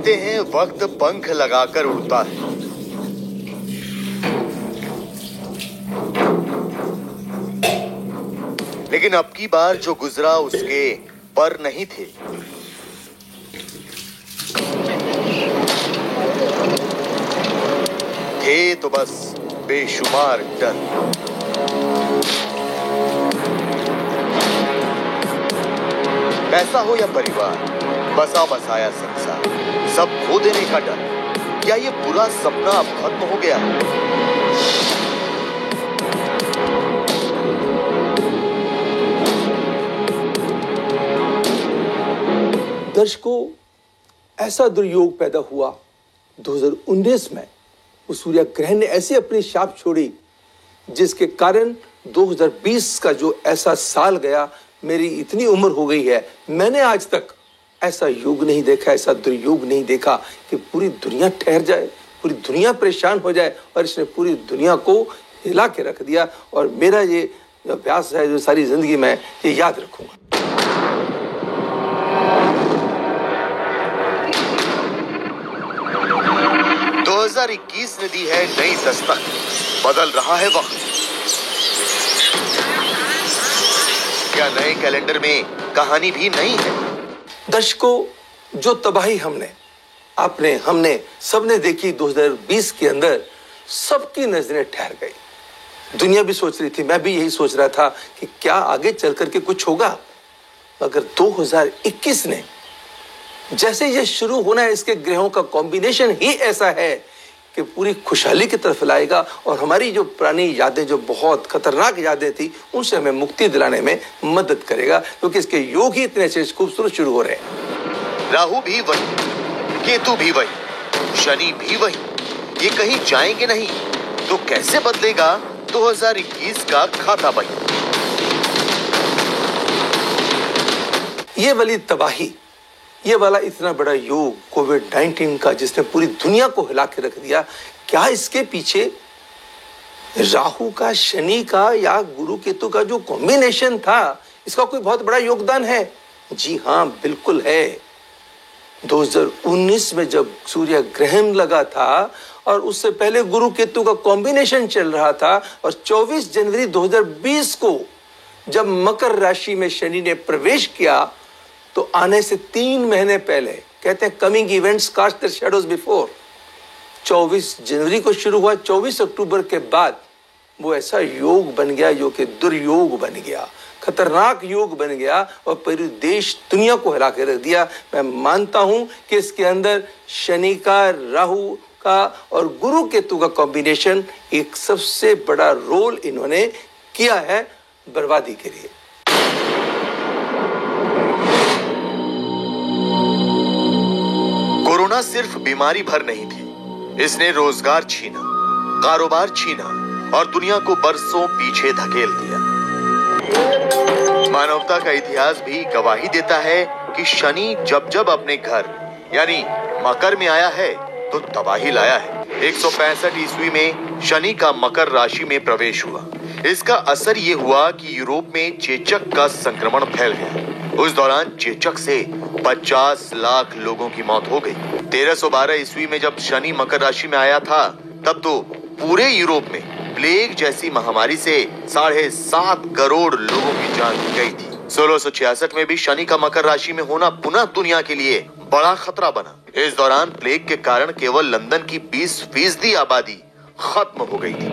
कहते हैं वक्त पंख लगाकर उड़ता है, लेकिन अब की बार जो गुजरा उसके पर नहीं थे। थे तो बस बेशुमार डर। पैसा हो या परिवार, बसा बसाया संसार, सब खो देने का डर। क्या ये पूरा सपना अब खत्म हो गया? दर्शकों, ऐसा दुर्योग पैदा हुआ 2019 में। उस सूर्य ग्रहण ने ऐसी अपनी छाप छोड़ी जिसके कारण 2020 का जो ऐसा साल गया, मेरी इतनी उम्र हो गई है, मैंने आज तक ऐसा योग नहीं देखा, ऐसा दुर्योग नहीं देखा कि पूरी दुनिया ठहर जाए, पूरी दुनिया परेशान हो जाए। और इसने पूरी दुनिया को हिला के रख दिया। और मेरा ये अभ्यास है जो सारी जिंदगी में ये याद रखूंगा। इक्कीस ने दी है नई दस्तक, बदल रहा है वक्त। क्या नए कैलेंडर में कहानी भी नई है? दर्शकों, जो तबाही हमने सबने देखी 2020 के अंदर, सबकी नजरें ठहर गई। दुनिया भी सोच रही थी, मैं भी यही सोच रहा था कि क्या आगे चल करके कुछ होगा। मगर 2021 ने जैसे ये शुरू होना है, इसके ग्रहों का कॉम्बिनेशन ही ऐसा है कि पूरी खुशहाली की तरफ लाएगा। और हमारी जो पुरानी यादें, जो बहुत खतरनाक यादें थी, उनसे हमें मुक्ति दिलाने में मदद करेगा, क्योंकि इसके योग ही इतने अच्छे खूबसूरत शुरू हो रहे हैं। राहु भी वही, केतु भी वही, शनि भी वही। ये कहीं जाएंगे नहीं तो कैसे बदलेगा 2021 का खाता बही? ये वाली तबाही, ये वाला इतना बड़ा योग कोविड-19 का, जिसने पूरी दुनिया को हिला के रख दिया, क्या इसके पीछे राहु का, शनि का या गुरु केतु का जो कॉम्बिनेशन था, इसका कोई बहुत बड़ा योगदान है? जी हाँ, बिल्कुल है। 2019 में जब सूर्य ग्रहण लगा था और उससे पहले गुरु केतु का कॉम्बिनेशन चल रहा था, और 24 जनवरी 2020 को जब मकर राशि में शनि ने प्रवेश किया, तो आने से 3 महीने पहले, कहते हैं coming events cast their shadows before, 24 जनवरी को शुरू हुआ, 24 अक्टूबर के बाद वो ऐसा योग बन गया जो कि दुर्योग बन गया, खतरनाक योग बन गया, और पूरे देश दुनिया को हिला के रख दिया। मैं मानता हूं कि इसके अंदर शनि का, राहु का और गुरु केतु का कॉम्बिनेशन एक सबसे बड़ा रोल इन्होंने किया है बर्बादी के लिए। कोरोना सिर्फ बीमारी भर नहीं थी, इसने रोजगार छीना, कारोबार छीना और दुनिया को बरसों पीछे धकेल दिया। मानवता का इतिहास भी गवाही देता है कि शनि जब जब अपने घर यानी मकर में आया है तो तबाही लाया है। 165 ईस्वी में शनि का मकर राशि में प्रवेश हुआ। इसका असर ये हुआ कि यूरोप में चेचक का संक्रमण फैल गया। उस दौरान चेचक से 50 लाख लोगों की मौत हो गई। 1312 ईस्वी में जब शनि मकर राशि में आया था, तब तो पूरे यूरोप में प्लेग जैसी महामारी से 7.5 करोड़ लोगों की जान गई थी। 1666 में भी शनि का मकर राशि में होना पुनः दुनिया के लिए बड़ा खतरा बना। इस दौरान प्लेग के कारण केवल लंदन की 20% आबादी खत्म हो गई थी।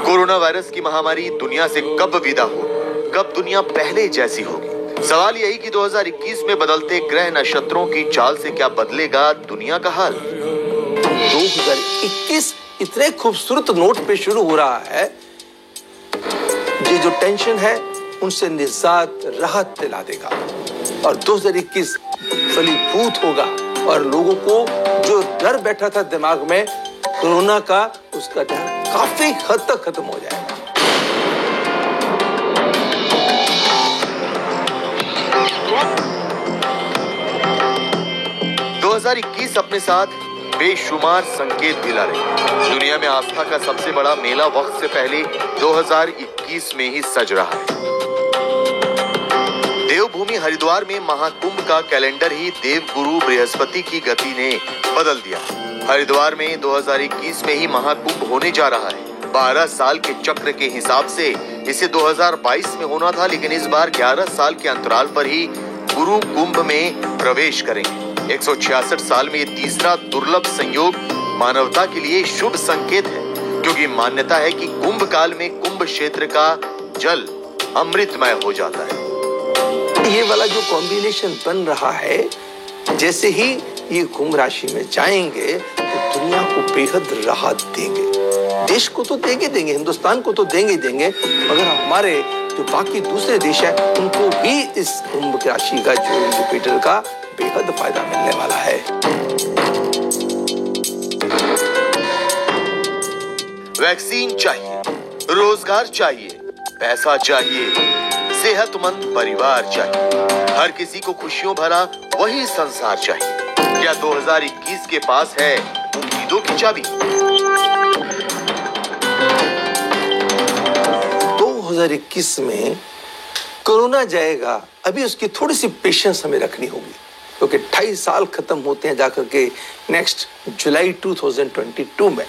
कोरोना वायरस की महामारी दुनिया से कब विदा हो, कब दुनिया पहले जैसी होगी? सवाल यही कि 2021 में बदलते ग्रह नक्षत्रों की चाल से क्या बदलेगा दुनिया का हाल? 2021 इतने खूबसूरत नोट पे शुरू हो रहा है, ये जो टेंशन है उनसे निजात, राहत दिला देगा। और 2021 फलीभूत होगा और लोगों को जो डर बैठा था दिमाग में कोरोना का, उसका डर काफी हद तक खत्म हो जाएगा। अपने साथ बेशुमार संकेत दिला रहे। दुनिया में आस्था का सबसे बड़ा मेला वक्त से पहले 2021 में ही सज रहा है। देवभूमि हरिद्वार में महाकुंभ का कैलेंडर ही देव गुरु बृहस्पति की गति ने बदल दिया। हरिद्वार में 2021 में ही महाकुंभ होने जा रहा है। 12 साल के चक्र के हिसाब से इसे 2022 में होना था, लेकिन इस बार 11 साल के अंतराल पर ही गुरु कुंभ में प्रवेश करेंगे। 166 साल में ये तीसरा दुर्लभ संयोग मानवता के लिए शुभ संकेत है, क्योंकि मान्यता है कि कुंभ काल में कुंभ क्षेत्र का जल अमृतमय हो जाता है। ये वाला जो कॉम्बिनेशन बन रहा है, जैसे ही ये कुंभ राशि में जाएंगे तो दुनिया को बेहद राहत देंगे। देश को तो देंगे, हिंदुस्तान को तो देंगे, मगर हमारे जो बाकी दूसरे देश हैं उनको भी इस कुंभ राशि का जो जुपिटर का बेहद फायदा मिलने वाला है। वैक्सीन चाहिए, रोजगार चाहिए, पैसा चाहिए, सेहतमंद परिवार चाहिए, हर किसी को खुशियों भरा वही संसार चाहिए। क्या 2021 के पास है उम्मीदों की चाबी? 2021 में कोरोना जाएगा, अभी उसकी थोड़ी सी पेशेंस हमें रखनी होगी, क्योंकि 28 साल खत्म होते हैं जाकर के नेक्स्ट जुलाई 2022 में।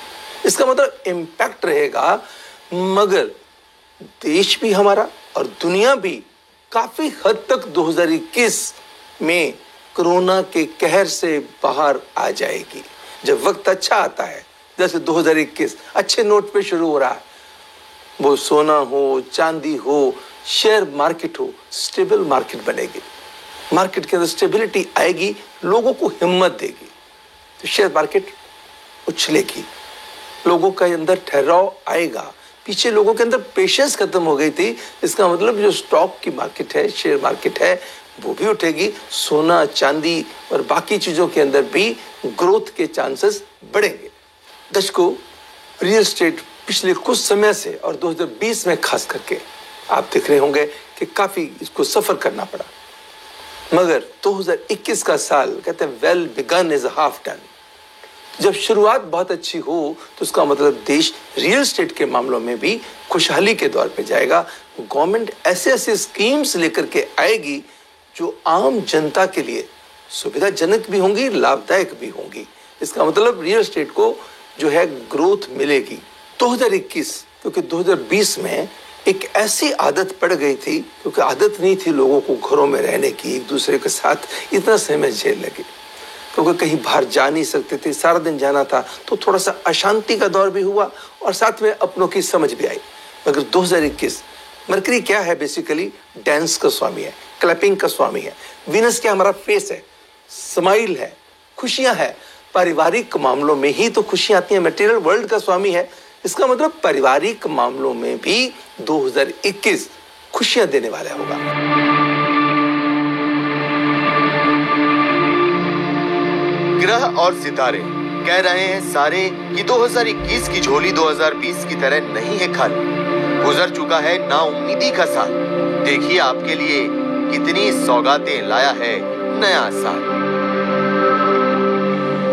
इसका मतलब इम्पैक्ट रहेगा, मगर देश भी हमारा और दुनिया भी काफी हद तक 2021 में कोरोना के कहर से बाहर आ जाएगी। जब वक्त अच्छा आता है, जैसे 2021 अच्छे नोट पे शुरू हो रहा है, वो सोना हो, चांदी हो, शेयर मार्केट हो, स्टेबल मार्केट बनेगी। मार्केट के अंदर स्टेबिलिटी आएगी, लोगों को हिम्मत देगी, तो शेयर मार्केट उछलेगी, लोगों के अंदर ठहराव आएगा। पीछे लोगों के अंदर पेशेंस खत्म हो गई थी, इसका मतलब जो स्टॉक की मार्केट है, शेयर मार्केट है, वो भी उठेगी। सोना, चांदी और बाकी चीजों के अंदर भी ग्रोथ के चांसेस बढ़ेंगे। दर्शकों, रियल एस्टेट पिछले कुछ समय से और 2020 में खास करके आप देख रहे होंगे कि काफी इसको सफर करना पड़ा, मगर 2021 का साल कहते हैं well begun is half done. जब शुरुआत बहुत अच्छी हो तो उसका मतलब देश रियल एस्टेट के मामलों में भी खुशहाली के दौर पे जाएगा। गवर्नमेंट ऐसे ऐसे स्कीम्स लेकर के आएगी जो आम जनता के लिए सुविधाजनक भी होंगी, लाभदायक भी होंगी। इसका मतलब रियल एस्टेट को जो है ग्रोथ मिलेगी। 2021 क्योंकि 2020 में एक ऐसी आदत पड़ गई थी, क्योंकि आदत नहीं थी लोगों को घरों में रहने की, एक दूसरे के साथ इतना समय झेलने की, क्योंकि कहीं बाहर जा नहीं सकते थे, सारा दिन जाना था, तो थोड़ा सा अशांति का दौर भी हुआ और साथ में अपनों की समझ भी आई। मगर 2021 मरकरी क्या है? बेसिकली डांस का स्वामी है, क्लैपिंग का स्वामी है। वीनस क्या? हमारा फेस है, स्माइल है, खुशियां है। पारिवारिक मामलों में ही तो खुशियां आती हैं। मटेरियल वर्ल्ड का स्वामी है, इसका मतलब पारिवारिक मामलों में भी 2021 खुशियां देने वाला होगा। ग्रह और सितारे कह रहे हैं सारे कि 2021 की झोली 2020 की तरह नहीं है खाली। गुजर चुका है नाउम्मीदी का साल। देखिए आपके लिए कितनी सौगातें लाया है नया साल।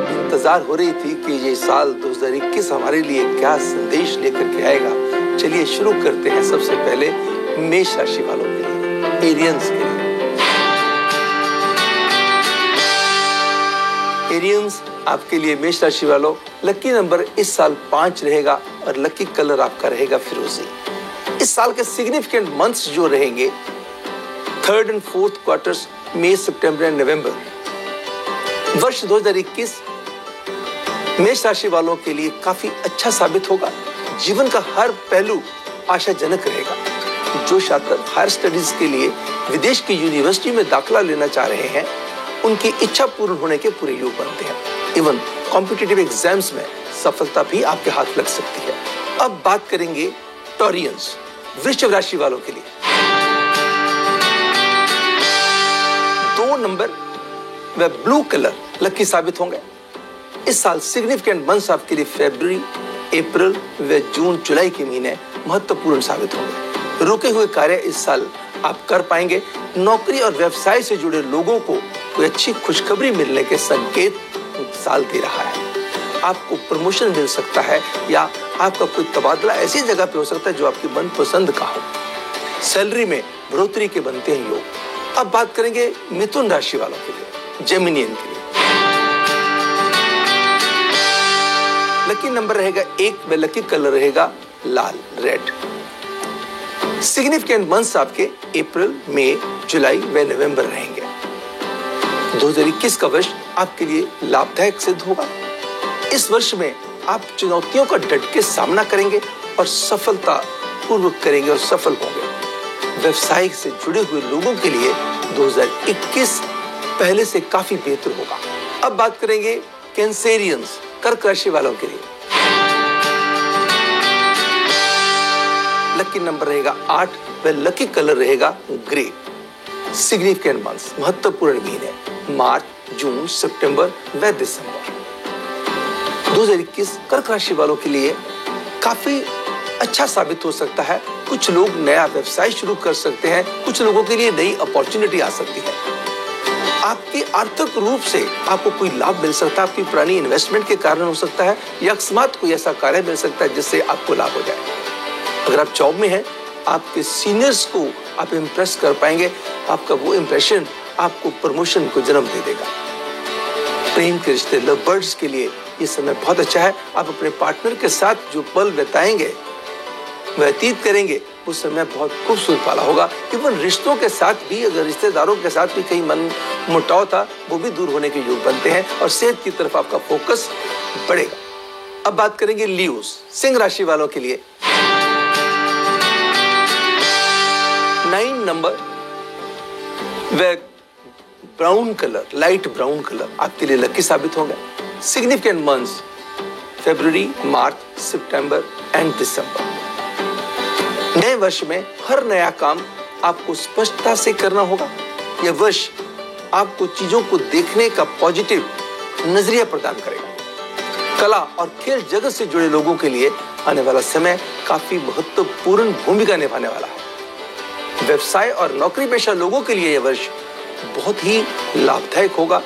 इंतजार हो रही थी कि ये साल 2021 हमारे लिए क्या संदेश लेकर के आएगा। चलिए शुरू करते हैं सबसे पहले मेष राशि वालों के लिए, एरियंस के लिए। एरियंस आपके लिए मेष राशि वालों, लकी नंबर इस साल 5 रहेगा और लकी कलर आपका रहेगा फिरोजी। इस साल के सिग्निफिकेंट मंथ्स जो रहेंगे 3rd and 4th क्वार्टर्स, मई, सितंबर एंड नवंबर। वर्ष 2021 मेष राशि वालों के लिए काफी अच्छा साबित होगा। जीवन का हर पहलू आशाजनक रहेगा। जो छात्र हायर स्टडीज के लिए विदेश की यूनिवर्सिटी में दाखिला लेना चाह रहे हैं, उनकी इच्छा पूर्ण होने के पूरे योग बनते हैं। इवन कॉम्पिटिटिव एग्जाम्स में सफलता भी आपके हाथ लग सकती है। अब बात करेंगे टॉरियंस, वृश्चिक राशि वालों के लिए। 2 नंबर व ब्लू कलर लकी साबित होंगे। इस साल सिग्निफिकेंट मंथ्स आपके लिए फरवरी, अप्रैल व जून, जुलाई के महीने महत्वपूर्ण साबित होंगे। रुके हुए कार्य इस साल आप कर पाएंगे। नौकरी और व्यवसाय से जुड़े लोगों को कोई अच्छी खुशखबरी मिलने के संकेत साल दे रहा है। आपको प्रमोशन मिल सकता है या आपका कोई तबादला ऐसी जगह पे हो सकता है जो आपकी मनपसंद का हो। सैलरी में बढ़ोतरी के बनते हैं योग। अब बात करेंगे मिथुन राशि वालों के लिए, जेमिनियन के लिए। लकी नंबर रहेगा 1 व लकी कलर रहेगा लाल, रेड। सिग्निफिकेंट मंथ्स आपके अप्रैल, मई, जुलाई व नवंबर रहेंगे। 2021 का वर्ष आपके लिए लाभदायक सिद्ध होगा। इस वर्ष में आप चुनौतियों का डट के सामना करेंगे और सफलता पूर्वक करेंगे और सफल होंगे। व्यवसाय से जुड़े हुए लोगों के लिए 2021 पहले से काफी बेहतर होगा। अब बात करेंगे कैंसेरियंस, कर्क राशि वालों के लिए। लकी नंबर रहेगा 8 व लकी कलर रहेगा ग्रे। सिग्निफिकेंट मंथ्स, महत्वपूर्ण महीने, मार्च, जून, सितंबर व दिसंबर। 2021 कर्क राशि वालों के लिए काफी अच्छा साबित हो सकता है। कुछ लोग नया व्यवसाय शुरू कर सकते हैं, कुछ लोगों के लिए नई अपॉर्चुनिटी आ सकती है। आपकी आर्थिक रूप से आपको कोई लाभ मिल सकता है, आपकी पुरानी इन्वेस्टमेंट के कारण हो सकता है, या अकस्मात कोई ऐसा कार्य मिल सकता है जिससे आपको लाभ हो जाए। अगर आप जॉब में हैं, आपके सीनियर्स को आप इम्प्रेस कर पाएंगे, आपका वो इम्प्रेशन आपको प्रमोशन को जन्म दे देगा। प्रेम के रिश्ते, लव बर्ड्स के लिए ये समय बहुत अच्छा है। आप अपने पार्टनर के साथ जो पल बिताएंगे, व्यतीत करेंगे, उस समय बहुत खूबसूरत वाला होगा। इवन रिश्तों के साथ भी, अगर रिश्तेदारों के साथ भी कहीं मन मुटाव था, वो भी दूर होने के योग बनते हैं और सेहत की तरफ आपका फोकस बढ़ेगा। अब बात करेंगे लियोस, सिंह राशि वालों के लिए। 9 नंबर व brown colour, light brown colour आपके लिए लकी साबित होंगे। सिग्निफिकेंट मंथ्स फरवरी, मार्च, सितंबर एंड दिसंबर। नए वर्ष में हर नया काम आपको स्पष्टता से करना होगा। यह वर्ष आपको चीजों को देखने का पॉजिटिव नजरिया प्रदान करेगा। कला और खेल जगत से जुड़े लोगों के लिए आने वाला समय काफी महत्वपूर्ण भूमिका निभाने वाला है। व्यवसाय और नौकरी पेशा लोगों के लिए यह वर्ष बहुत ही लाभदायक होगा।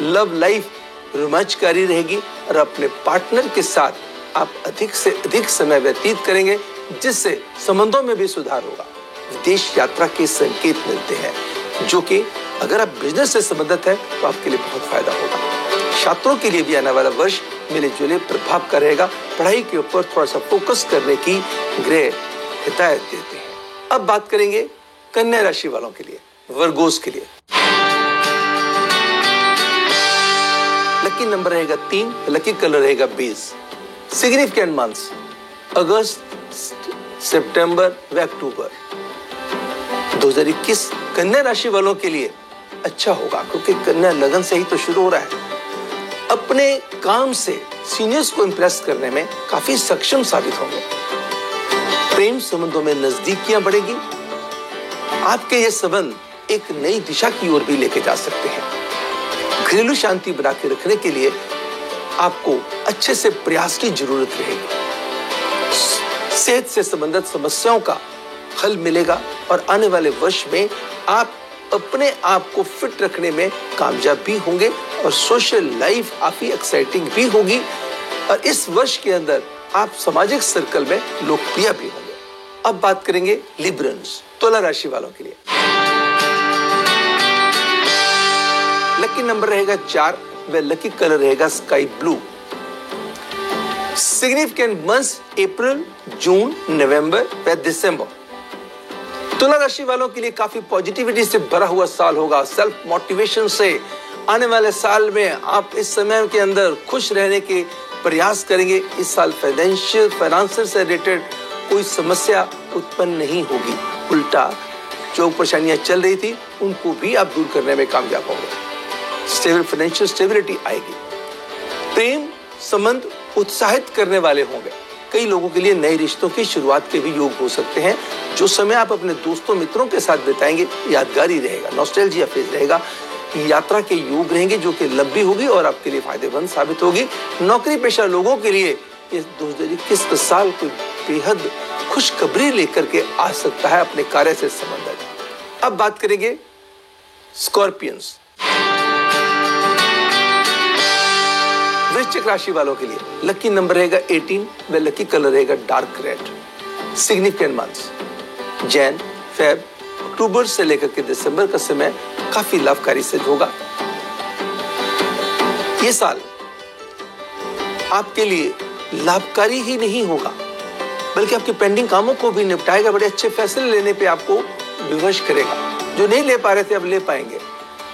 लव लाइफ रोमांचकारी रहेगी और अपने पार्टनर के साथ आप अधिक से अधिक समय व्यतीत करेंगे, जिससे संबंधों में भी सुधार होगा। विदेश यात्रा के संकेत मिलते हैं, जो कि अगर आप बिजनेस से संबंधित है तो आपके लिए बहुत फायदा होगा। छात्रों के लिए भी आने वाला वर्ष मिले जुले प्रभाव का रहेगा। पढ़ाई के ऊपर थोड़ा सा फोकस करने की ग्रह हिदायत देते हैं। अब बात करेंगे कन्या राशि वालों के लिए, वर्गोस के लिए। लकी नंबर रहेगा 3, लकी कलर रहेगा बेज। सिग्निफिकेंट मंथ्स अगस्त, सितंबर व अक्टूबर। 2021 कन्या राशि वालों के लिए अच्छा होगा, क्योंकि कन्या लगन से ही तो शुरू हो रहा है। अपने काम से सीनियर्स को इंप्रेस करने में काफी सक्षम साबित होंगे। प्रेम संबंधों में नजदीकियां बढ़ेगी। आपके ये संबंध एक नई दिशा की ओर भी लेके जा सकते हैं। घरेलू शांति बना के रखने के लिए आपको अच्छे से प्रयास की जरूरत रहेगी। सेहत से संबंधित समस्याओं का हल मिलेगा और आने वाले वर्ष में आप अपने आप को फिट रखने में कामयाब भी होंगे और सोशल लाइफ काफी एक्साइटिंग भी होगी। और इस वर्ष के अंदर आप सामाजिक सर्कल में लोकप्रिय भी होंगे। अब बात करेंगे लिब्रन्स, तुला राशि वालों के लिए। लकी नंबर रहेगा 4 व लकी कलर रहेगा स्काई ब्लू। सिग्निफिकेंट मंथ्स अप्रैल, जून, नवंबर व दिसंबर। तुला राशि वालों के लिए काफी पॉजिटिविटी से भरा हुआ साल होगा। सेल्फ मोटिवेशन से आने वाले साल में आप इस समय के अंदर खुश रहने के प्रयास करेंगे। इस साल फाइनेंशियल से रिलेटेड कोई समस्या उत्पन्न नहीं होगी। उल्टा जो परेशानियां चल रही थी उनको भी आप दूर करने में कामयाब होंगे। फाइनेंशियल स्टेबिलिटी आएगी। प्रेम संबंध उत्साहित करने वाले होंगे। कई लोगों के लिए नए रिश्तों की शुरुआत के भी योग हो सकते हैं। जो समय आप अपने दोस्तों मित्रों के साथ बिताएंगे यादगारी रहेगा, नॉस्टैल्जिया फेज रहेगा। यात्रा के योग रहेंगे जो कि लंबी होगी और आपके लिए फायदेमंद साबित होगी। नौकरी पेशा लोगों के लिए इस 2021 का साल कोई बेहद खुशखबरी लेकर के आ सकता है अपने कार्य से संबंधित। अब बात करेंगे स्कॉर्पियंस, वृश्चिक राशि वालों के लिए। लकी नंबर रहेगा 18 व लकी कलर रहेगा dark red. Significant months Jan, Feb, अक्टूबर अक्टूबर से लेकर के दिसंबर का समय काफी लाभकारी सिद्ध होगा। ये साल आपके लिए लाभकारी ही नहीं होगा बल्कि आपके पेंडिंग कामों को भी निपटाएगा। बड़े अच्छे फैसले लेने पे आपको विवश करेगा। जो नहीं ले पा रहे थे अब ले पाएंगे।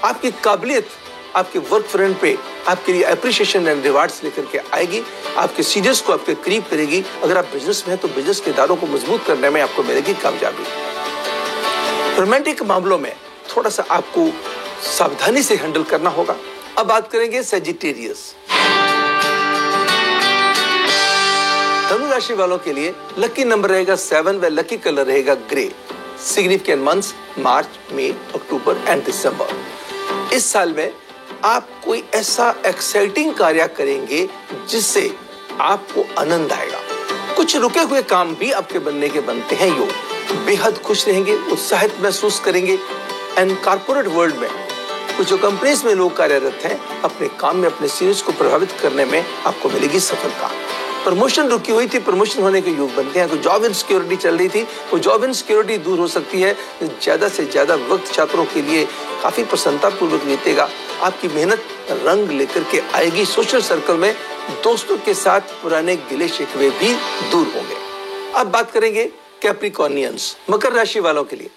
आपकी काबिलियत आपके वर्क फ्रंट पे आपके लिए अप्रिशिएशन एंड रिवार्ड्स लेकर के आएगी। आपके सीनियर्स को आपके करीब करेगी। अगर आप बिजनेस में हैं तो बिजनेस के इदारों को मजबूत करने में आपको मिलेगी कामयाबी। रोमांटिक मामलों में थोड़ा सा आपको सावधानी से हैंडल करना होगा। अब बात करेंगे सजिटेरियस। धनु राशि वालों के लिए लकी नंबर रहेगा 7 व लकी कलर रहेगा ग्रे। सिग्निफिकेंट मंथ्स मार्च, मई, अक्टूबर एंड दिसंबर। इस साल में आप कोई ऐसा एक्साइटिंग कार्य करेंगे जिससे आपको आनंद आएगा। कुछ रुके हुए काम भी आपके बनने के बनते हैं। योग बेहद खुश रहेंगे, उत्साहित महसूस करेंगे। एंड कॉर्पोरेट वर्ल्ड में कुछ जो कंपनीज में लोग कार्यरत हैं अपने काम में अपने सीनियर्स को प्रभावित करने में आपको मिलेगी सफलता। प्रमोशन रुकी हुई थी, प्रमोशन होने के योग बनते हैं। तो जॉब इनसिक्योरिटी चल रही थी, वो जॉब इनसिक्योरिटी दूर हो सकती है। ज्यादा से ज्यादा वक्त छात्रों के लिए काफी प्रसन्नता पूर्वक बीतेगा। आपकी मेहनत रंग लेकर के आएगी। सोशल सर्कल में दोस्तों के साथ पुराने गिले शिकवे भी दूर होंगे। अब बात करेंगे कैप्रिकॉर्नियंस, मकर राशि वालों के लिए।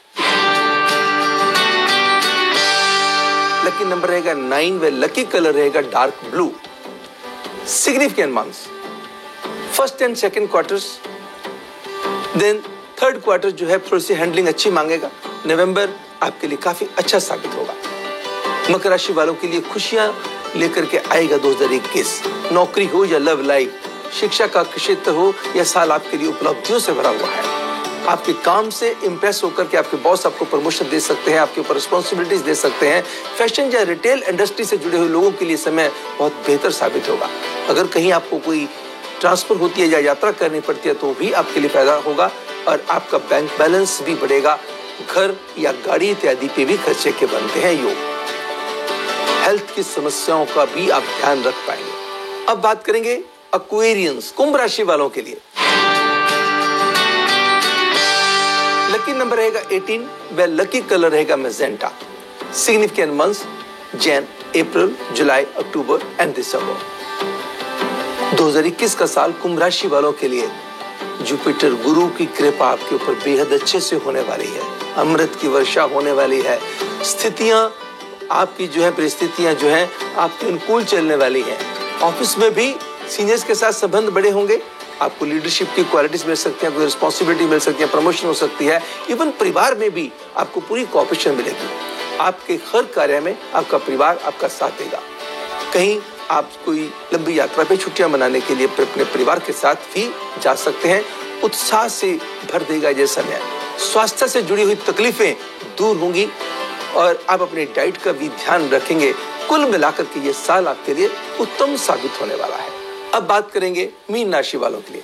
लकी नंबर रहेगा 9 व लकी कलर रहेगा dark blue. Significant months first and second quarters, then third quarter जो है थोड़ी सी हैंडलिंग अच्छी मांगेगा। नवंबर आपके लिए काफी अच्छा साबित होगा। मकर राशि वालों के लिए खुशियां लेकर के आएगा 2021। नौकरी हो या लव लाइफ, शिक्षा का क्षेत्र हो, यह साल आपके लिए उपलब्धियों से भरा हुआ है। आपके काम से इंप्रेस होकर के आपके बॉस आपको प्रमोशन दे सकते हैं, आपके ऊपर रिस्पॉन्सिबिलिटीज दे सकते हैं। फैशन या रिटेल इंडस्ट्री से जुड़े हुए लोगों के लिए समय बहुत बेहतर साबित होगा। अगर कहीं आपको कोई ट्रांसफर होती है या यात्रा करनी पड़ती है तो भी आपके लिए फायदा होगा और आपका बैंक बैलेंस भी बढ़ेगा। घर या गाड़ी इत्यादि पे भी खर्चे के बनते हैं योग। हेल्थ की समस्याओं का भी आप ध्यान रख पाएंगे। अब बात करेंगे एक्वेरियंस, कुंभ राशि वालों के लिए। लकी नंबर रहेगा 18 व लकी कलर रहेगा मैजेंटा। सिग्निफिकेंट मंथ्स जैन, अप्रैल, जुलाई, अक्टूबर एंड दिसंबर। 2021 का साल कुंभ राशि वालों के लिए जुपिटर गुरु की कृपा आपके ऊपर बेहद अच्छे से होने वाली है। अमृत की वर्षा होने वाली है। स्थितियां आपकी जो है, परिस्थितियां जो है आपके अनुकूल चलने वाली हैं। ऑफिस में भी सीनियर्स के साथ संबंध बड़े होंगे। आपको लीडरशिप की क्वालिटीज मिल सकती हैं, कोई रिस्पॉन्सिबिलिटी मिल सकती है, प्रमोशन हो सकती है। इवन परिवार में भी आपको पूरी कोऑपरेशन मिलेगी। आपके हर कार्य में आपका परिवार आपका साथ देगा। कहीं आप कोई लंबी यात्रा पे छुट्टियां मनाने के लिए अपने परिवार के साथ भी जा सकते हैं। उत्साह से भर देगा ये समय। स्वास्थ्य से जुड़ी हुई तकलीफें दूर होंगी और आप अपनी डाइट का भी ध्यान रखेंगे। कुल मिलाकर के ये साल आपके लिए उत्तम साबित होने वाला है। अब बात करेंगे मीन राशि वालों के लिए।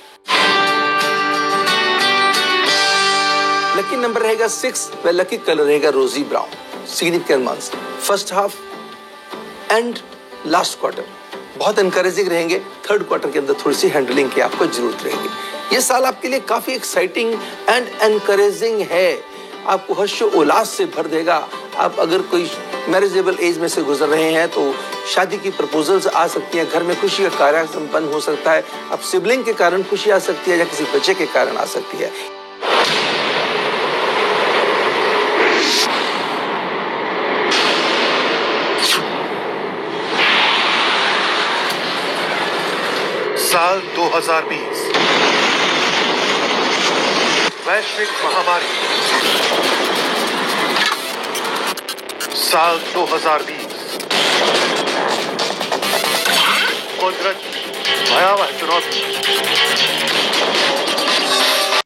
लकी नंबर रहेगा 6 व लकी कलर रहेगा रोजी brown. Significant months first half and last quarter बहुत एनकरेजिंग रहेंगे। थर्ड क्वार्टर के अंदर थोड़ी सी हैंडलिंग की आपको जरूरत रहेगी। ये साल आपके लिए काफी एक्साइटिंग एंड एनकरेजिंग है। आपको हर्ष उल्लास से भर देगा। आप अगर कोई मैरिजेबल एज में से गुजर रहे हैं तो शादी की प्रपोजल्स आ सकती हैं। घर में खुशी का कार्य संपन्न हो सकता है। अब सिबलिंग के कारण खुशी आ सकती है या किसी बच्चे के कारण आ सकती है। साल 2020 वैश्विक महामारी। साल 2020 कुदरत भयावह चुनौती।